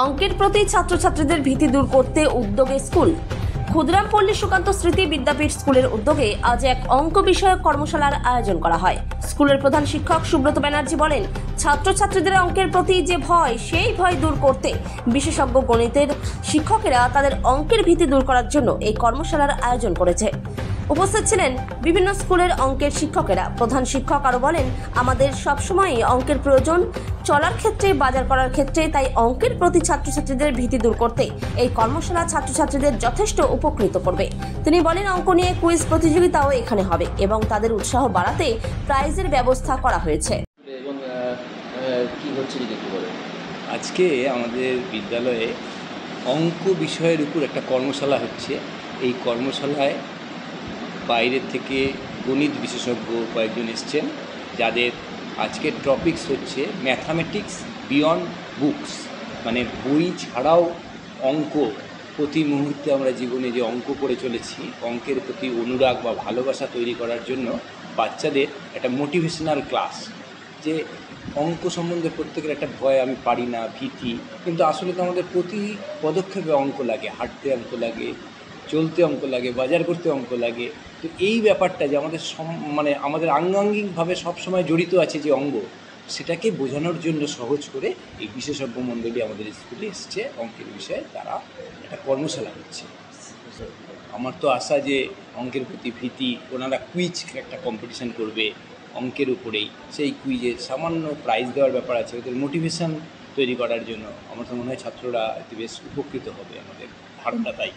অঙ্কের প্রতি ছাত্রছাত্রীদের ভীতি দূর করতে উদ্যোগে স্কুল। ক্ষুদিরামপল্লী সুকান্ত স্মৃতি বিদ্যাপীঠ স্কুলের উদ্যোগে আজ এক অঙ্ক বিষয়ক কর্মশালার আয়োজন করা হয়। স্কুলের প্রধান শিক্ষক সুব্রত ব্যানার্জি বলেন, ছাত্রছাত্রীদের অঙ্কের প্রতি যে ভয়, সেই ভয় দূর করতে বিশেষজ্ঞ গণিতের শিক্ষকেরা তাদের অঙ্কের ভীতি দূর করার জন্য এই কর্মশালার আয়োজন করেছে। উপস্থিত ছিলেন বিভিন্ন স্কুলের অঙ্কের শিক্ষকেরা। প্রধান শিক্ষক আরও বলেন, আমাদের সবসময়ই অঙ্কের প্রয়োজন চলার ক্ষেত্রে, বাজার করার ক্ষেত্রে। তাই অঙ্কের প্রতি ছাত্রছাত্রীদের ভীতি দূর করতে এই কর্মশালা ছাত্রছাত্রীদের যথেষ্ট উপকৃত করবে। তিনি বলেন, অঙ্ক নিয়ে কুইজ প্রতিযোগিতাও এখানে হবে এবং তাদের উৎসাহ বাড়াতে প্রাইজের ব্যবস্থা করা হয়েছে। এবং কি হচ্ছে যদি একটু বলেন। আজকে আমাদের বিদ্যালয়ে অঙ্ক বিষয়ের উপর একটা কর্মশালা হচ্ছে। এই কর্মশালায় বাইরের থেকে গণিত বিশেষজ্ঞ কয়েকজন এসছেন, যাদের আজকের টপিকস হচ্ছে ম্যাথামেটিক্স বিয়ন্ড বুকস, মানে বই ছাড়াও অঙ্ক। প্রতি মুহূর্তে আমরা জীবনে যে অঙ্ক করে চলেছি, অঙ্কের প্রতি অনুরাগ বা ভালোবাসা তৈরি করার জন্য বাচ্চাদের একটা মোটিভেশনাল ক্লাস। যে অঙ্ক সম্বন্ধে প্রত্যেকের একটা ভয়, আমি পারি না, ভীতি, কিন্তু আসলে তো আমাদের প্রতি পদক্ষেপে অঙ্ক লাগে। হাঁটতে অঙ্ক লাগে, চলতে অঙ্ক লাগে, বাজার করতে অঙ্ক লাগে। তো এই ব্যাপারটা যে আমাদের মানে আমাদের আঙ্গাঙ্গিকভাবে সবসময় জড়িত আছে যে অঙ্গ, সেটাকে বোঝানোর জন্য সহজ করে এই বিশেষজ্ঞ মণ্ডলী আমাদের স্কুলে এসছে অঙ্কের বিষয়ে। তারা একটা কর্মশালা করছে। আমার তো আশা যে অঙ্কের প্রতি ভীতি, ওনারা কুইজ একটা কম্পিটিশান করবে অঙ্কের উপরেই। সেই কুইজে সামান্য প্রাইজ দেওয়ার ব্যাপার আছে, ওদের মোটিভেশান তৈরি করার জন্য। আমার তো মনে হয় ছাত্ররা এতে বেশ উপকৃত হবে, আমাদের ধারণা তাই।